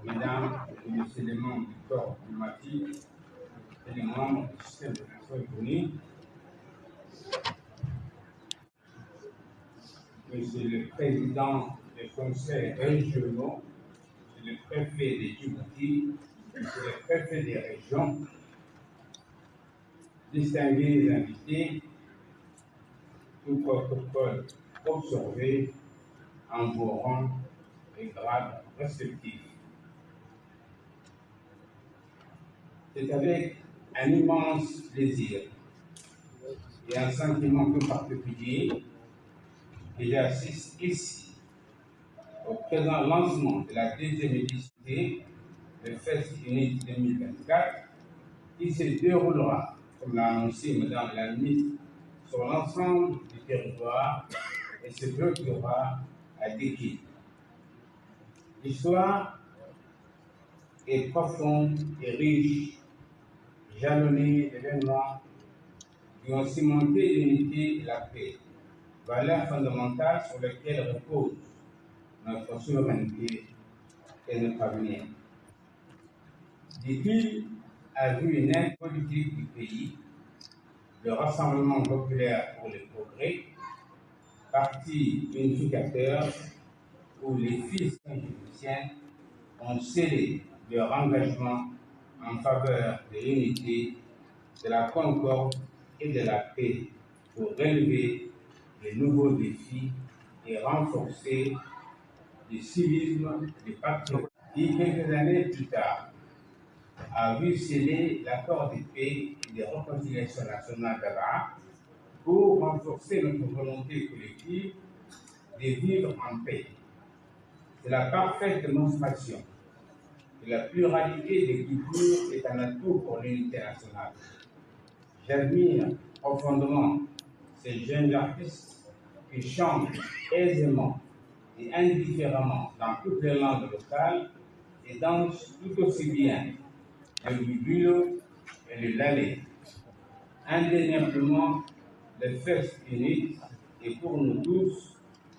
Mesdames et Messieurs les membres du corps diplomatique et les membres du système des Nations Unies, Monsieur le Président des conseils régionaux, Monsieur le Préfet des Djibouti, Monsieur le Préfet des régions, distingués invités, tout protocole observé en vos rangs et grades respectifs. C'est avec un immense plaisir et un sentiment tout particulier que j'assiste ici au présent lancement de la deuxième édition de Fest Unity 2024 qui se déroulera, comme l'a annoncé Madame la ministre, sur l'ensemble du territoire et se bloquera à Déki. L'histoire est profonde et riche, jalonnée d'événements qui ont cimenté l'unité et la paix, valeurs fondamentales sur lesquelles repose notre souveraineté et notre avenir. Déki a vu une aide politique du pays, le Rassemblement populaire pour le progrès, parti unificateur où les fils égyptiens ont scellé leur engagement en faveur de l'unité, de la concorde et de la paix pour relever les nouveaux défis et renforcer le civisme du patriotisme qui, quelques années plus tard, a vu sceller l'accord de paix et de réconciliation nationale d'Abra pour renforcer notre volonté collective de vivre en paix. C'est la parfaite démonstration que la pluralité des cultures est un atout pour l'unité nationale. J'admire profondément ces jeunes artistes qui chantent aisément et indifféremment dans toutes les langues locales et dansent tout aussi bien le bubulo et le lalé. Indéniablement, le Fest Unity est pour nous tous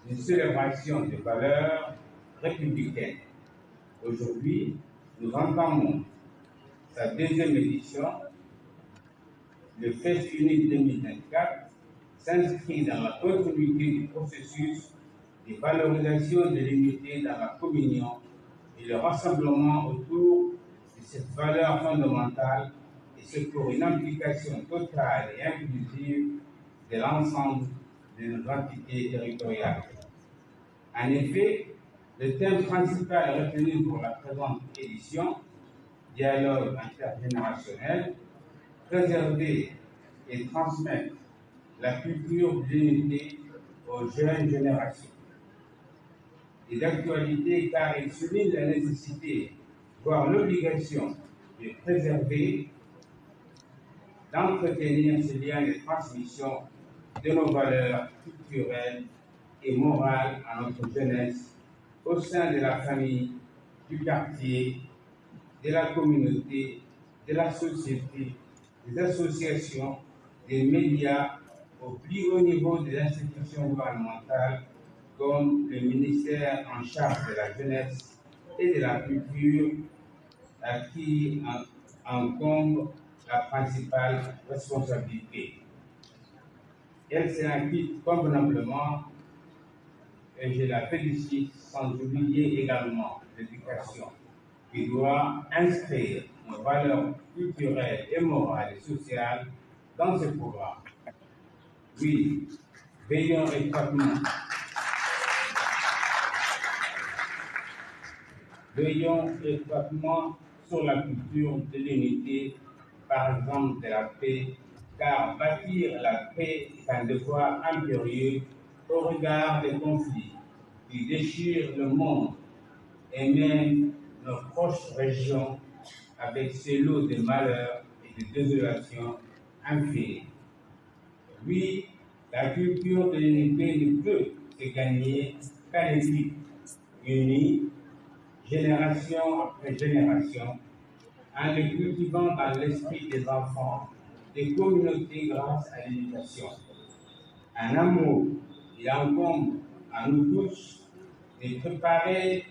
une célébration des valeurs républicaines. Aujourd'hui, nous entamons sa deuxième édition. Le Fest Unity 2024 s'inscrit dans la continuité du processus de valorisation de l'unité dans la communion et le rassemblement autour de cette valeur fondamentale, et c'est pour une implication totale et inclusive de l'ensemble de nos entités territoriales. En effet, le thème principal retenu pour la présente édition, dialogue intergénérationnel, préserver et transmettre la culture de l'unité aux jeunes générations. Et d'actualité car il souligne la nécessité, voire l'obligation de préserver, d'entretenir ce lien de transmission de nos valeurs culturelles et morales à notre jeunesse au sein de la famille, du quartier, de la communauté, de la société, des associations, des médias, au plus haut niveau des institutions gouvernementales comme le ministère en charge de la jeunesse et de la culture à qui incombe la principale responsabilité. Elle s'est acquitte convenablement et je la félicite, sans oublier également l'éducation qui doit inscrire nos valeurs culturelles et morales et sociales dans ce programme. Oui, veillons étroitement. Veillons étroitement sur la culture de l'unité, par exemple de la paix, car bâtir la paix est un devoir impérieux au regard des conflits qui déchirent le monde et même nos proches régions avec ces lots de malheurs et de désolation infinies. Oui, la culture de l'unité ne peut se gagner qu'à l'équipe unie, génération après génération, en le cultivant dans l'esprit des enfants, des communautés grâce à l'éducation. Un amour, il incombe à nous tous de préparer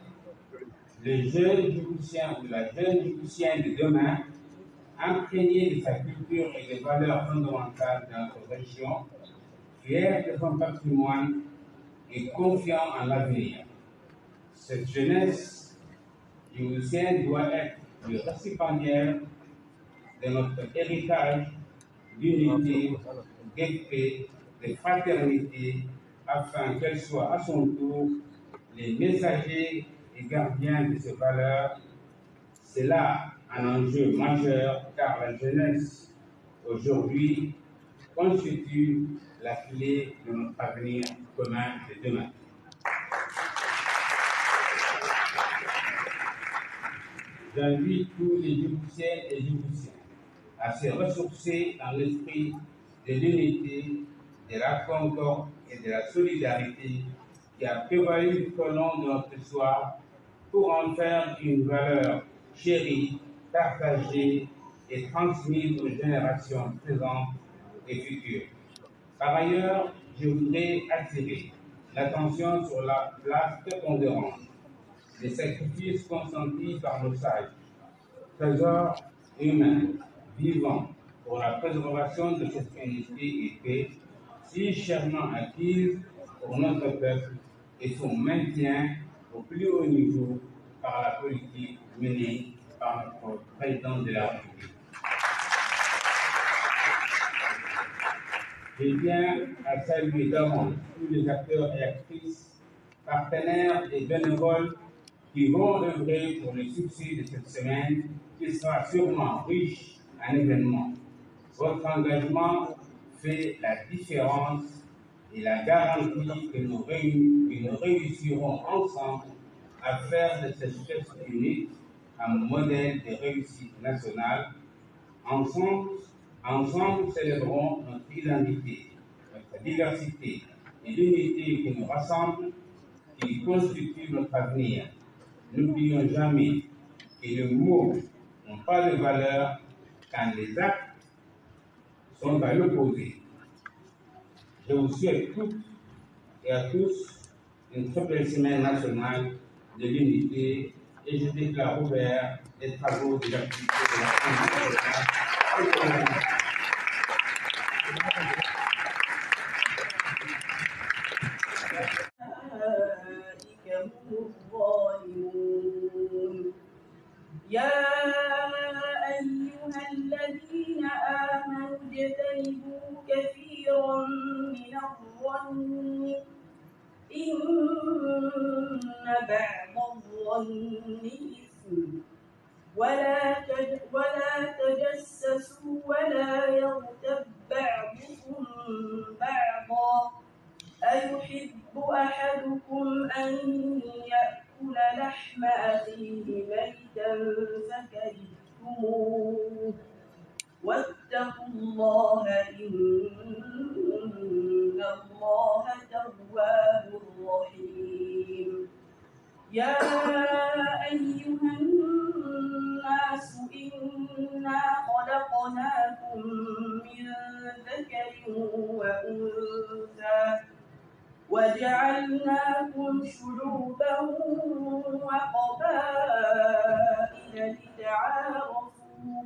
le jeune Djiboutien ou la jeune Djiboutienne de demain, imprégné de sa culture et des valeurs fondamentales de notre région, fier de son patrimoine et confiant en l'avenir. Cette jeunesse djiboutienne doit être le récipiendaire de notre héritage d'unité, de paix, de fraternité, afin qu'elle soit à son tour les messagers et gardiens de ces valeurs. C'est là un enjeu majeur car la jeunesse aujourd'hui constitue la clé de notre avenir commun de demain. J'invite tous les Djiboutiennes et Djiboutiens à se ressourcer dans l'esprit de l'unité, de la concorde et de la solidarité qui a prévalu tout au long de notre histoire pour en faire une valeur chérie, partagée et transmise aux générations présentes et futures. Par ailleurs, je voudrais attirer l'attention sur la place prépondérante des sacrifices consentis par nos sages, trésors humains, vivants, pour la préservation de cette unité et paix si chèrement acquise pour notre peuple et son maintien au plus haut niveau par la politique menée par notre président de la République. Je tiens à saluer d'avance tous les acteurs et actrices, partenaires et bénévoles qui vont œuvrer pour le succès de cette semaine qui sera sûrement riche en événements. Votre engagement fait la différence et la garantie que nous réussirons ensemble à faire de cette fête unique un modèle de réussite nationale. Ensemble, célébrons notre identité, notre diversité et l'unité qui nous rassemble, qui constitue notre avenir. N'oublions jamais que les mots n'ont pas de valeur quand les actes sont à l'opposé. Je vous souhaite toutes et à tous une très belle semaine nationale de l'unité et je déclare ouvert les travaux de l'activité de la Commission. يا أيها الذين آمنوا اجتنبوا كثيرا من الظن إن بعض الظن إثم ولا تجسسوا ولا يغتب بعضكم بعضا أيحب أحدكم أن يأكل لحم أخيه ميتا فكرهتموه واتقوا الله إن الله تواب رحيم يا أيها الناس إنا خلقناكم من ذكر وأنثى وجعلناكم شعوبا وقبائل لتعارفوا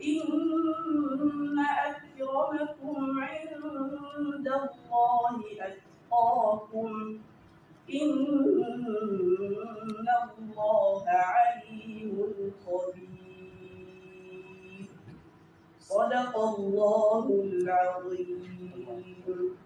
إن أكرمكم عند الله أتقاكم إن الله عليم خبير صدق الله العظيم.